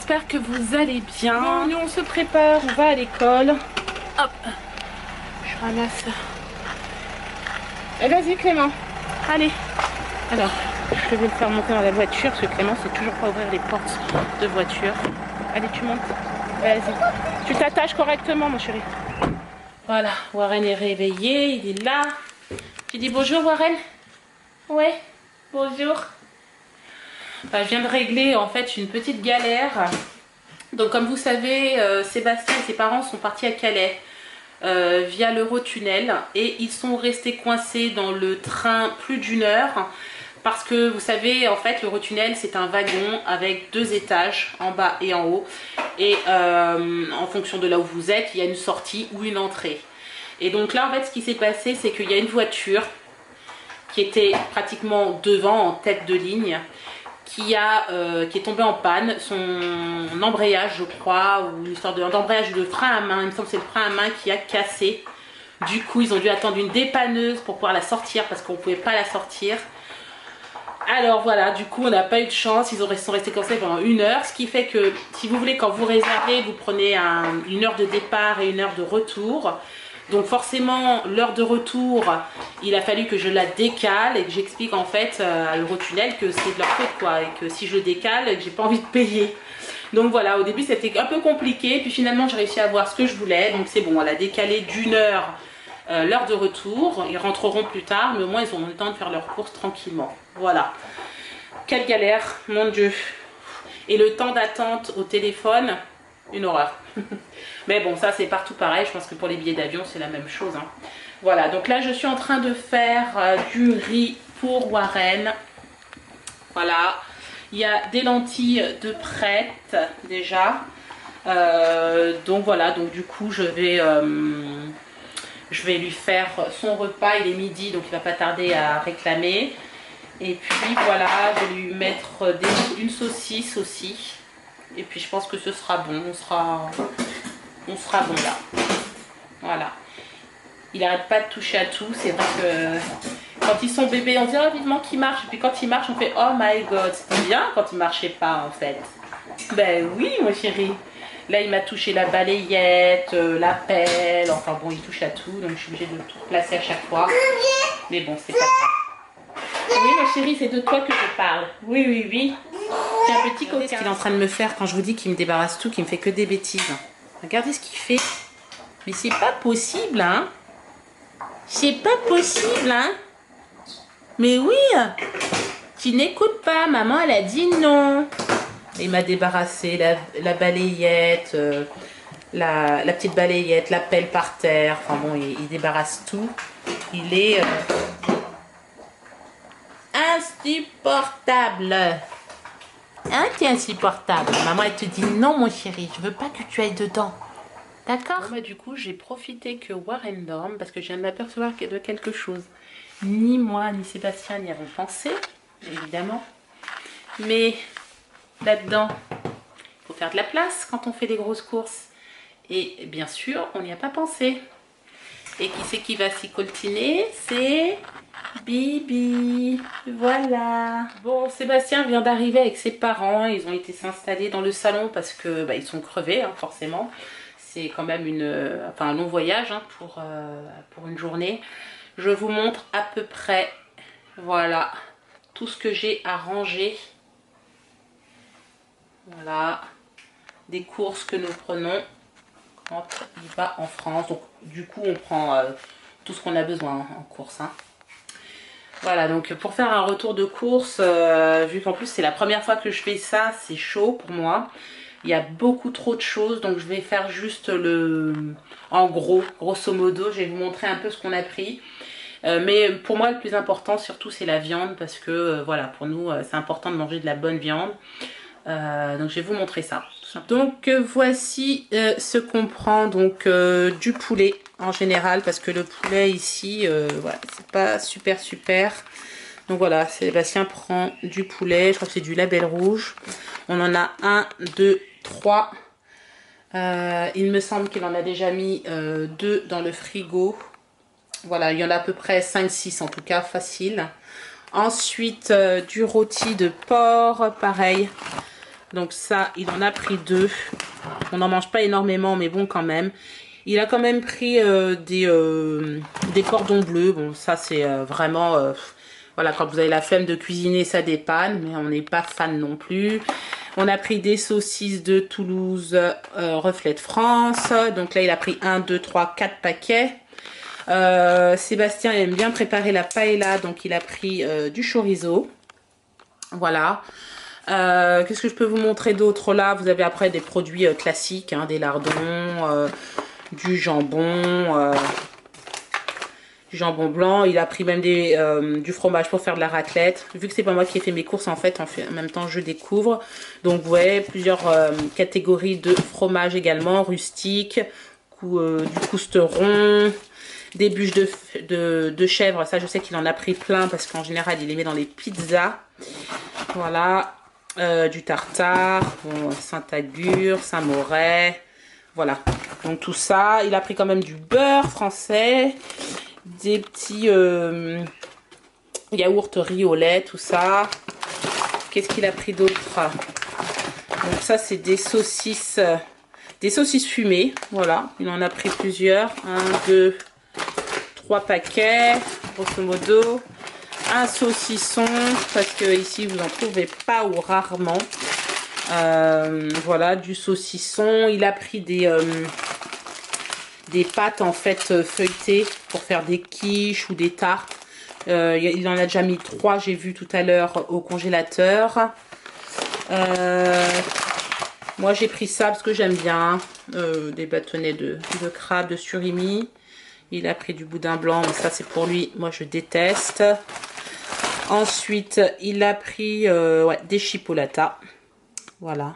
j'espère que vous allez bien. Bon, nous on se prépare, on va à l'école. Hop, je ramasse. Vas-y Clément, allez. Alors, je vais le faire monter dans la voiture parce que Clément sait toujours pas ouvrir les portes de voiture. Allez, tu montes. Vas-y. Tu t'attaches correctement, mon chéri. Voilà, Warren est réveillé, il est là. Tu dis bonjour Warren? Ouais, bonjour. Enfin, je viens de régler en fait une petite galère. Donc comme vous savez, Sébastien et ses parents sont partis à Calais via l'Eurotunnel et ils sont restés coincés dans le train plus d'1 heure parce que vous savez en fait l'Eurotunnel c'est un wagon avec 2 étages en bas et en haut et en fonction de là où vous êtes il y a une sortie ou une entrée. Et donc là en fait ce qui s'est passé c'est qu'il y a une voiture qui était pratiquement devant en tête de ligne qui est tombé en panne, son embrayage je crois, ou une histoire d'embrayage de frein à main, il me semble que c'est le frein à main qui a cassé. Du coup ils ont dû attendre une dépanneuse pour pouvoir la sortir parce qu'on ne pouvait pas la sortir. Alors voilà, du coup on n'a pas eu de chance, ils sont restés comme ça pendant 1 heure, ce qui fait que si vous voulez quand vous réservez, vous prenez 1 heure de départ et 1 heure de retour. Donc forcément, l'heure de retour, il a fallu que je la décale et que j'explique en fait à Eurotunnel que c'est de leur faute quoi. Et que si je le décale, j'ai pas envie de payer. Donc voilà, au début c'était un peu compliqué. Puis finalement j'ai réussi à avoir ce que je voulais. Donc c'est bon, elle a décalé d'1 heure l'heure de retour. Ils rentreront plus tard, mais au moins ils auront le temps de faire leurs courses tranquillement. Voilà. Quelle galère, mon Dieu. Et le temps d'attente au téléphone, une horreur. Mais bon, ça c'est partout pareil, je pense que pour les billets d'avion c'est la même chose. Hein. Voilà, donc là je suis en train de faire du riz pour Warren. Voilà, il y a des lentilles de prêtes déjà. Donc voilà, donc du coup je vais lui faire son repas, il est midi donc il va pas tarder à réclamer. Et puis voilà, je vais lui mettre une saucisse aussi. Et puis je pense que ce sera bon, on sera bon là. Voilà. Il n'arrête pas de toucher à tout. C'est vrai que quand ils sont bébés, on dit oh, vivement qu'ils marchent. Et puis quand ils marchent, on fait oh my god. C'était bien quand ils marchaient pas en fait. Ben oui, mon chéri. Là, il m'a touché la balayette, la pelle. Enfin bon, il touche à tout. Donc je suis obligée de tout placer à chaque fois. Mais bon, c'est pas grave. Oui, mon chéri, c'est de toi que je parle. Oui, oui, oui. C'est un petit coquin. Ce qu'il est en train de me faire quand je vous dis qu'il me débarrasse tout, qu'il me fait que des bêtises. Regardez ce qu'il fait. Mais c'est pas possible, hein. C'est pas possible, hein. Mais oui. Tu n'écoutes pas. Maman, elle a dit non. Il m'a débarrassé la balayette, la petite balayette, la pelle par terre. Enfin bon, il débarrasse tout. Il est insupportable. Hein, t'es insupportable. Maman, elle te dit non, mon chéri, je veux pas que tu ailles dedans. D'accord? Bon, bah, du coup, j'ai profité que Warren dorme parce que je viens de m'apercevoir de quelque chose. Ni moi, ni Sébastien n'y avons pensé, évidemment. Mais là-dedans, il faut faire de la place quand on fait des grosses courses. Et bien sûr, on n'y a pas pensé. Et qui c'est qui va s'y coltiner? C'est Bibi. Voilà. Bon, Sébastien vient d'arriver avec ses parents. Ils ont été s'installer dans le salon parce que bah, ils sont crevés, hein, forcément. C'est quand même un long voyage hein, pour une journée. Je vous montre à peu près, voilà, tout ce que j'ai à ranger. Voilà, des courses que nous prenons quand il va en France. Donc du coup on prend tout ce qu'on a besoin en course. Hein. Voilà, donc pour faire un retour de course, vu qu'en plus c'est la première fois que je fais ça, c'est chaud pour moi. Il y a beaucoup trop de choses, donc je vais faire juste en gros, grosso modo, je vais vous montrer un peu ce qu'on a pris. Mais pour moi le plus important surtout c'est la viande parce que voilà, pour nous c'est important de manger de la bonne viande. Donc je vais vous montrer ça. Donc voici ce qu'on prend, donc du poulet en général parce que le poulet ici voilà, c'est pas super. Donc voilà, Sébastien prend du poulet, je crois que c'est du Label Rouge. On en a 1, 2, 3. Il me semble qu'il en a déjà mis 2 dans le frigo. Voilà, il y en a à peu près 5-6 en tout cas, facile. Ensuite du rôti de porc, pareil. Donc ça, il en a pris 2. On n'en mange pas énormément, mais bon quand même. Il a quand même pris des cordons bleus. Bon, ça c'est vraiment... voilà, quand vous avez la flemme de cuisiner, ça dépanne. Mais on n'est pas fan non plus. On a pris des saucisses de Toulouse, Reflet de France. Donc là, il a pris 1, 2, 3, 4 paquets. Sébastien aime bien préparer la paella. Donc il a pris du chorizo. Voilà. Qu'est-ce que je peux vous montrer d'autre là? Vous avez après des produits classiques, hein, des lardons, du jambon blanc. Il a pris même du fromage pour faire de la raclette. Vu que c'est pas moi qui ai fait mes courses en fait, en même temps je découvre. Donc vous voyez plusieurs catégories de fromage également, rustique, du cousteron, des bûches de chèvre. Ça je sais qu'il en a pris plein parce qu'en général il les met dans les pizzas. Voilà. Du tartare, bon, Saint-Agur, Saint-Moret, voilà. Donc tout ça, il a pris quand même du beurre français, des petits yaourts riz au lait, tout ça. Qu'est-ce qu'il a pris d'autre? Donc ça c'est des saucisses fumées, voilà. Il en a pris plusieurs, 1, 2, 3 paquets, grosso modo. Un saucisson, parce que ici vous en trouvez pas ou rarement. Voilà, du saucisson. Il a pris des pâtes en fait feuilletées pour faire des quiches ou des tartes. Il en a déjà mis 3, j'ai vu tout à l'heure au congélateur. Moi j'ai pris ça parce que j'aime bien. Des bâtonnets de crabe, de surimi. Il a pris du boudin blanc, mais ça c'est pour lui. Moi je déteste. Ensuite, il a pris des chipolatas. Voilà.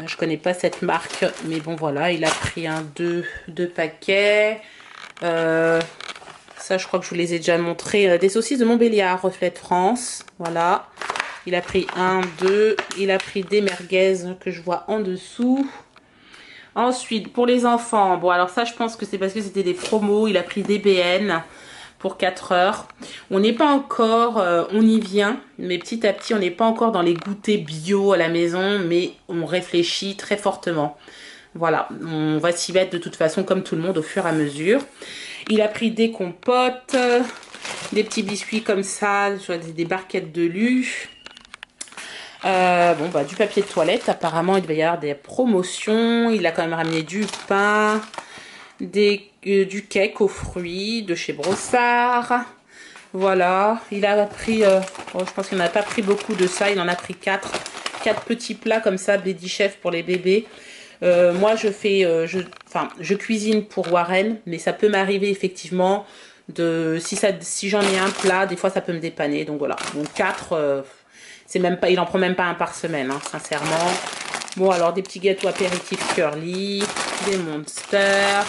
Je connais pas cette marque, mais bon voilà, il a pris deux paquets. Ça, je crois que je vous les ai déjà montrés. Des saucisses de Montbéliard, Reflet de France. Voilà. Il a pris 1, 2. Il a pris des merguez que je vois en dessous. Ensuite, pour les enfants, bon alors ça, je pense que c'est parce que c'était des promos. Il a pris des BN pour 4 heures. On n'est pas encore, on y vient, mais petit à petit, on n'est pas encore dans les goûters bio à la maison, mais on réfléchit très fortement. Voilà, on va s'y mettre de toute façon comme tout le monde au fur et à mesure. Il a pris des compotes, des petits biscuits comme ça, des barquettes de lu. Bon, bah, du papier de toilette, apparemment il devait y avoir des promotions. Il a quand même ramené du pain, du cake aux fruits de chez Brossard. Voilà, il a pris, je pense qu'il n'a pas pris beaucoup de ça, il en a pris 4 petits plats comme ça, Baby Chef pour les bébés. Moi je fais, je cuisine pour Warren, mais ça peut m'arriver effectivement si j'en ai un plat, des fois ça peut me dépanner, donc voilà. Donc 4, c'est même pas, il en prend même pas un par semaine, hein, sincèrement. Bon alors des petits gâteaux apéritifs Curly, des Monster.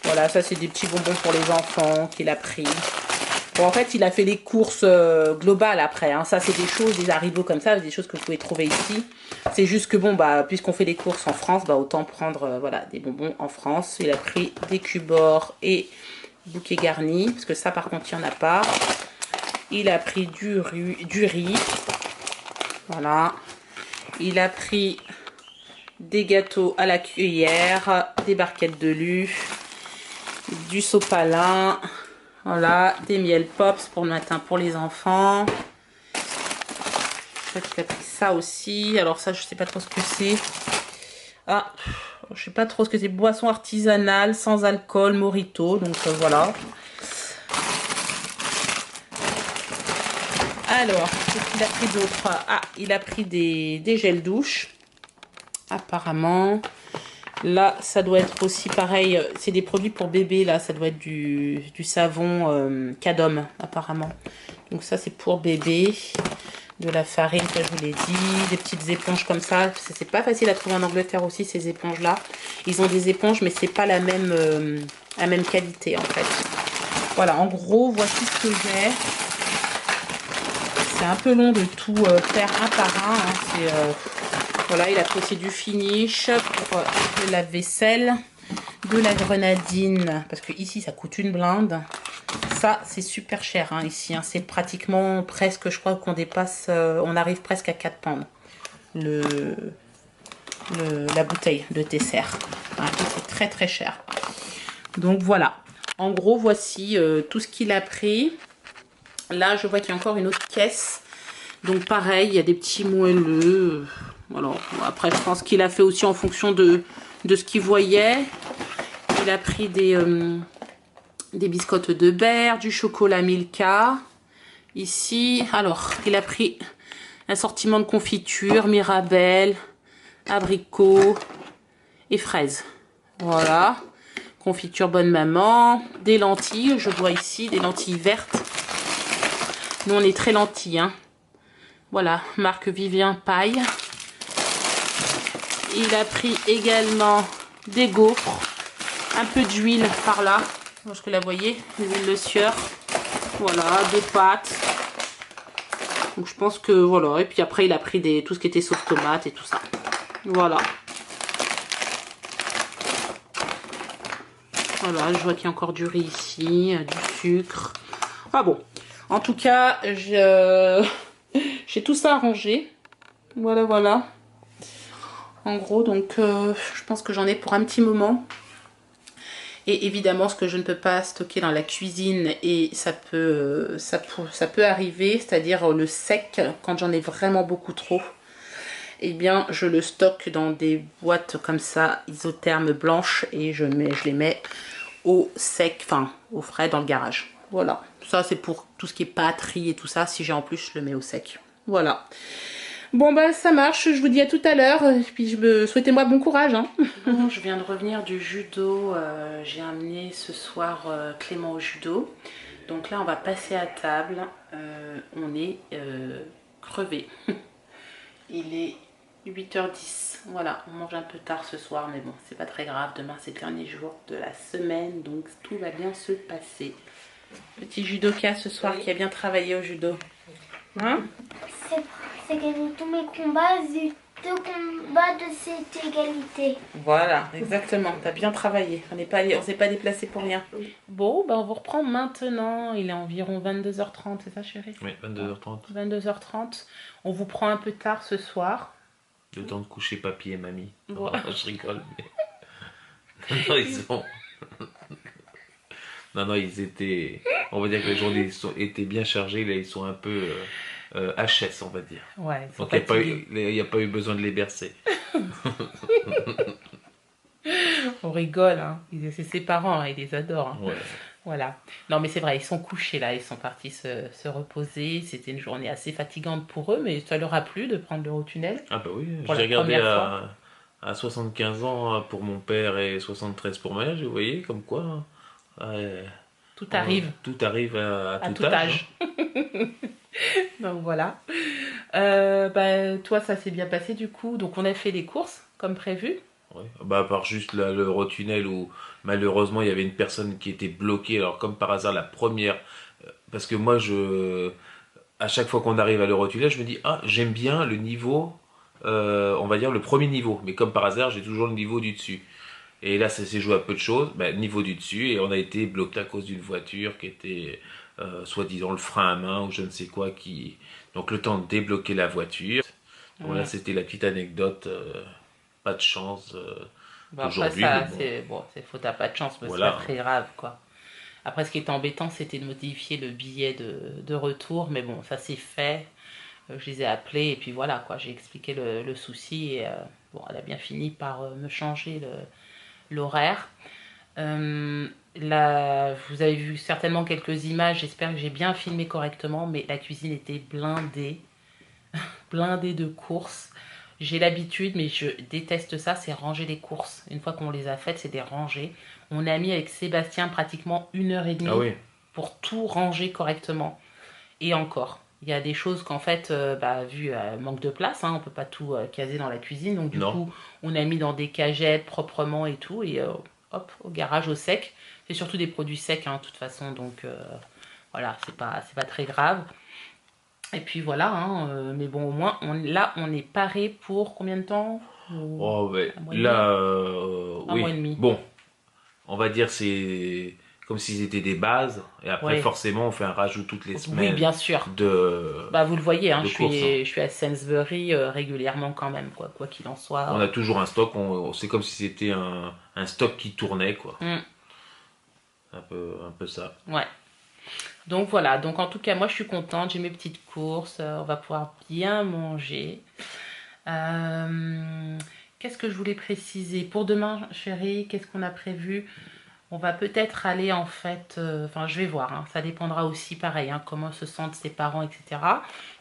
Voilà, ça c'est des petits bonbons pour les enfants qu'il a pris. Bon, en fait, il a fait les courses globales après. Hein. Ça, c'est des choses, des haribots comme ça, des choses que vous pouvez trouver ici. C'est juste que, bon, bah, puisqu'on fait les courses en France, bah, autant prendre voilà, des bonbons en France. Il a pris des Cubor et bouquet garni, parce que ça, par contre, il n'y en a pas. Il a pris du riz. Voilà. Il a pris des gâteaux à la cuillère, des barquettes de lu, du sopalin. Voilà, des miel pops pour le matin pour les enfants. Je crois qu'il a pris ça aussi. Alors ça, je sais pas trop ce que c'est. Ah, je sais pas trop ce que c'est. Boisson artisanale, sans alcool, Morito. Donc voilà. Alors, qu'est-ce qu'il a pris d'autre? Ah, il a pris des gels douche. Apparemment. Là, ça doit être aussi pareil. C'est des produits pour bébé. Là, ça doit être du savon Cadom, apparemment. Donc ça, c'est pour bébé. De la farine, comme je vous l'ai dit. Des petites éponges comme ça. C'est pas facile à trouver en Angleterre aussi, ces éponges-là. Ils ont des éponges, mais c'est pas la même qualité, en fait. Voilà, en gros, voici ce que j'ai. C'est un peu long de tout faire un par un. Hein. Voilà, il a pris aussi du finish pour le lave-vaisselle, de la grenadine, parce que ici ça coûte une blinde. Ça c'est super cher hein, ici, hein. C'est pratiquement presque, je crois qu'on dépasse, on arrive presque à 4 pounds. la bouteille de Tesser. Voilà, c'est très très cher. Donc voilà. En gros, voici tout ce qu'il a pris. Là, je vois qu'il y a encore une autre caisse. Donc pareil, il y a des petits moelleux. Voilà. Après, je pense qu'il a fait aussi en fonction de ce qu'il voyait. Il a pris des biscottes de beurre, du chocolat Milka. Ici, alors, il a pris un assortiment de confiture, mirabelle, abricot et fraises. Voilà. Confiture Bonne Maman. Des lentilles, je vois ici, des lentilles vertes. Nous, on est très lentilles, hein. Voilà, marque Vivien Paille. Il a pris également des gaufres. Un peu d'huile par là. Parce que là, vous voyez, l'huile de sieur. Voilà, des pâtes. Donc je pense que voilà. Et puis après, il a pris tout ce qui était sauce tomate et tout ça. Voilà. Voilà, je vois qu'il y a encore du riz ici, du sucre. Ah bon. En tout cas, j'ai tout ça arrangé. Voilà, voilà. En gros, donc je pense que j'en ai pour un petit moment. Et évidemment, ce que je ne peux pas stocker dans la cuisine, et ça peut arriver, c'est-à-dire le sec, quand j'en ai vraiment beaucoup trop, eh bien, je le stocke dans des boîtes comme ça, isothermes blanches, et je les mets au sec, enfin, au frais dans le garage. Voilà. Ça, c'est pour tout ce qui est pâtes, riz et tout ça. Si j'ai en plus, je le mets au sec. Voilà. Bon bah ça marche, je vous dis à tout à l'heure, et puis souhaitez-moi bon courage. Hein. Bon, je viens de revenir du judo, j'ai amené ce soir Clément au judo. Donc là on va passer à table, on est crevé. Il est 8h10, voilà, on mange un peu tard ce soir, mais bon c'est pas très grave, demain c'est le dernier jour de la semaine, donc tout va bien se passer. Petit judoka ce soir qui a bien travaillé au judo. Hein? C'est gagné tous mes combats, j'ai 2 combats de cette égalité. Voilà, exactement. T'as bien travaillé. On s'est pas déplacé pour rien. Bon, ben on vous reprend maintenant. Il est environ 22h30, c'est ça chérie? Oui, 22h30. 22h30. On vous prend un peu tard ce soir. Le temps de coucher papy et mamie. Bon. Oh, je rigole. Mais... non, ils sont... non, ils étaient... On va dire que les journées étaient bien chargées. Là, ils sont un peu... HS, on va dire. Ouais, donc il n'y a pas eu besoin de les bercer. On rigole, hein. C'est ses parents, hein. Ils les adorent. Hein. Ouais. Voilà. Non, mais c'est vrai, ils sont couchés là, ils sont partis se reposer. C'était une journée assez fatigante pour eux, mais ça leur a plu de prendre l'Eurotunnel. Ah bah oui, j'ai regardé à 75 ans pour mon père et 73 pour ma mère, vous voyez, comme quoi. Tout arrive. Tout arrive à tout âge. Hein. Donc voilà. Toi, ça s'est bien passé du coup. Donc on a fait les courses comme prévu. Ouais. Bah, à part juste l'Eurotunnel où malheureusement il y avait une personne qui était bloquée. Alors comme par hasard la première, parce que moi à chaque fois qu'on arrive à l'Eurotunnel, je me dis ah j'aime bien le niveau, on va dire le premier niveau. Mais comme par hasard j'ai toujours le niveau du dessus. Et là ça s'est joué à peu de choses. Niveau du dessus et on a été bloqué à cause d'une voiture qui était soi-disant le frein à main ou je ne sais quoi qui... Donc le temps de débloquer la voiture. Donc là c'était la petite anecdote, pas de chance aujourd'hui. C'est faute à pas de chance, mais voilà. C'est pas très grave quoi. Après ce qui était embêtant c'était de modifier le billet de retour, mais bon ça c'est fait. Je les ai appelés et puis voilà quoi, j'ai expliqué le souci et elle a bien fini par me changer l'horaire. Là, vous avez vu certainement quelques images, j'espère que j'ai bien filmé correctement, mais la cuisine était blindée, blindée de courses. J'ai l'habitude, mais je déteste ça, c'est ranger les courses. Une fois qu'on les a faites, c'est des ranger. On a mis avec Sébastien pratiquement 1h30 pour tout ranger correctement. Et encore, il y a des choses qu'en fait, vu manque de place, hein, on peut pas tout caser dans la cuisine. Donc du coup, on a mis dans des cagettes proprement et tout, et hop, au garage au sec. C'est surtout des produits secs, hein, de toute façon, donc voilà, c'est pas très grave. Et puis voilà, hein, mais bon, au moins, on est paré pour combien de temps? Oh, ouais. Un mois et demi. Bon, on va dire c'est comme s'ils étaient des bases. Et après, Ouais. forcément, on fait un rajout toutes les Oui, semaines bien sûr. de, Bah, vous le voyez, hein, de courses. Hein. je suis à Sainsbury régulièrement quand même, quoi qu'il en On a soit. toujours un stock, c'est comme si c'était un stock qui tournait, quoi. Un peu ça. Ouais. Donc voilà, donc en tout cas, moi je suis contente, j'ai mes petites courses, on va pouvoir bien manger. Qu'est-ce que je voulais préciser? Pour demain, chérie, qu'est-ce qu'on a prévu? On va peut-être aller en fait, enfin je vais voir, hein, ça dépendra aussi pareil, hein, comment se sentent ses parents, etc.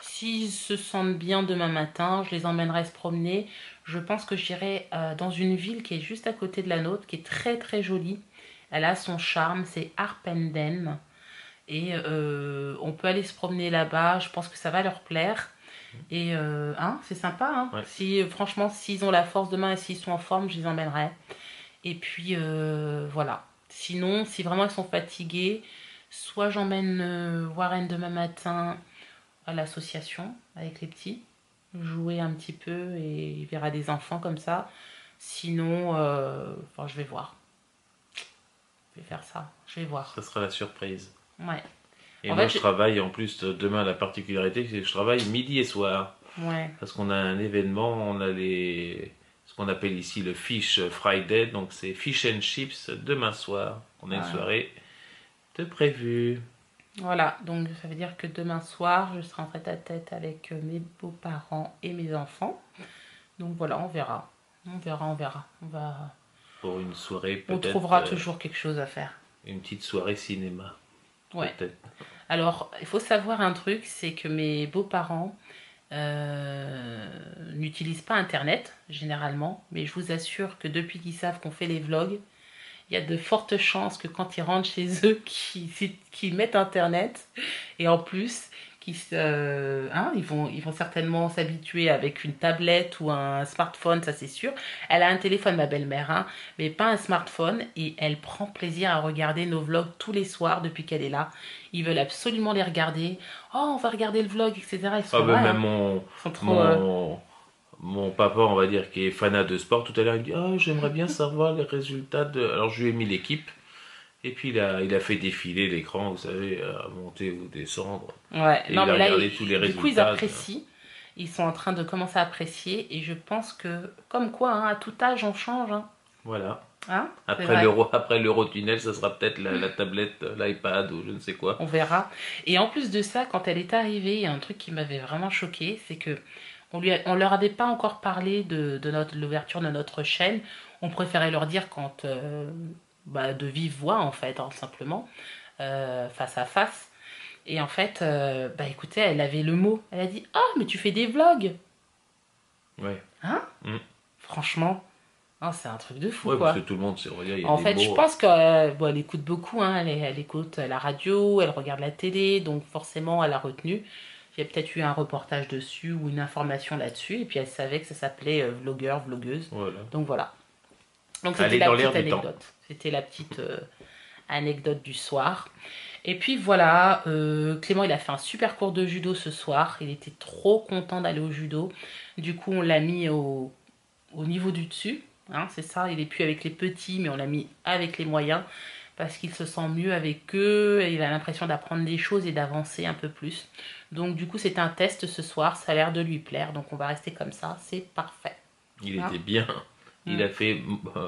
S'ils se sentent bien demain matin, je les emmènerai se promener. Je pense que j'irai dans une ville qui est juste à côté de la nôtre, qui est très très jolie. Elle a son charme, c'est Arpenden. Et on peut aller se promener là-bas, je pense que ça va leur plaire. Et hein, c'est sympa, hein. Ouais. Si, franchement, s'ils ont la force demain et s'ils sont en forme, je les emmènerai. Et puis voilà. Sinon, si vraiment ils sont fatigués, soit j'emmène Warren demain matin à l'association avec les petits, jouer un petit peu et il verra des enfants comme ça. Sinon, enfin, je vais voir. Je vais faire ça, je vais voir. Ça sera la surprise. Ouais. Et En moi, fait, je travaille en plus demain. La particularité, c'est que je travaille midi et soir. Ouais. Parce qu'on a un événement, on a ce qu'on appelle ici le Fish Friday. Donc, c'est Fish and Chips demain soir. On a une Ouais. soirée de prévue. Voilà, donc ça veut dire que demain soir, je serai en tête-à-tête avec mes beaux-parents et mes enfants. Donc voilà, on verra. On verra. Pour une soirée, On peut-être. trouvera toujours quelque chose à faire. Une petite soirée cinéma. Ouais. Peut-être. Alors, il faut savoir un truc, c'est que mes beaux-parents n'utilisent pas Internet, généralement. Mais je vous assure que depuis qu'ils savent qu'on fait les vlogs, il y a de fortes chances que quand ils rentrent chez eux, qu'ils mettent Internet. Et en plus, ils vont certainement s'habituer avec une tablette ou un smartphone, ça c'est sûr. Elle a un téléphone, ma belle-mère, hein, mais pas un smartphone. Et elle prend plaisir à regarder nos vlogs tous les soirs depuis qu'elle est là. Ils veulent absolument les regarder. Oh, on va regarder le vlog, etc. Ils sont, Ben, ouais, même hein, ils sont trop... mon papa, on va dire, qui est fanat de sport, tout à l'heure, il me dit oh, j'aimerais bien savoir les résultats de. Alors, je lui ai mis l'équipe. Et puis, il a fait défiler l'écran, vous savez, à monter ou descendre. Ouais, Et non, il a mais là, regardé tous les du coup, ils résultats. apprécient. Ils sont en train de commencer à apprécier. Et je pense que, comme quoi, hein, à tout âge, on change. Hein. Voilà. Hein, Après l'Eurotunnel, ça sera peut-être la tablette, l'iPad ou je ne sais quoi. on verra. Et en plus de ça, quand elle est arrivée, il y a un truc qui m'avait vraiment choquée, c'est que on leur avait pas encore parlé de l'ouverture de notre chaîne. On préférait leur dire quand de vive voix en fait, hein, simplement, face à face. Et en fait, écoutez, elle avait le mot. Elle a dit ah mais tu fais des vlogs. Ouais. Hein Mm. Franchement. Oh, c'est un truc de fou, Ouais, quoi. parce que tout le monde, on va dire, il y a En des fait, mots. je pense elle écoute beaucoup, hein. Elle écoute la radio, elle regarde la télé, donc forcément, elle a retenu. Il y a peut-être eu un reportage dessus ou une information là-dessus, et puis elle savait que ça s'appelait vlogueur, vlogueuse. Voilà. Donc voilà. Donc Elle c'était est la dans petite l'air du temps. anecdote. C'était la petite anecdote du soir. Et puis voilà, Clément, il a fait un super cours de judo ce soir. Il était trop content d'aller au judo. Du coup, on l'a mis au niveau du dessus. Hein, c'est ça, il est plus avec les petits, mais on l'a mis avec les moyens parce qu'il se sent mieux avec eux et il a l'impression d'apprendre des choses et d'avancer un peu plus. Donc du coup, c'est un test ce soir, ça a l'air de lui plaire, donc on va rester comme ça, c'est parfait. Il Hein? était bien. Il a fait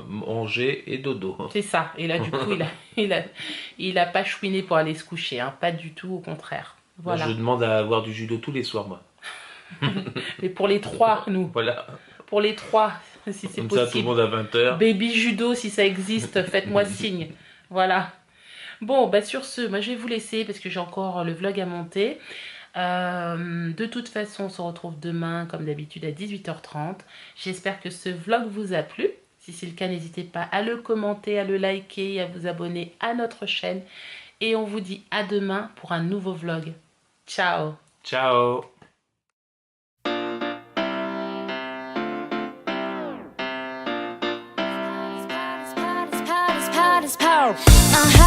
manger et dodo. C'est ça, et là du coup, il a pas chouiné pour aller se coucher, hein, pas du tout, au contraire. Voilà. Moi, je demande à avoir du judo tous les soirs, moi. Mais pour les trois, nous. Voilà. Pour les trois, si c'est Comme possible. ça, tout le monde à 20h. Baby judo, si ça existe, faites-moi signe. Voilà. Bon, sur ce, moi je vais vous laisser parce que j'ai encore le vlog à monter. De toute façon, on se retrouve demain, comme d'habitude, à 18h30. J'espère que ce vlog vous a plu. Si c'est le cas, n'hésitez pas à le commenter, à le liker et à vous abonner à notre chaîne. Et on vous dit à demain pour un nouveau vlog. Ciao! Ciao. Power.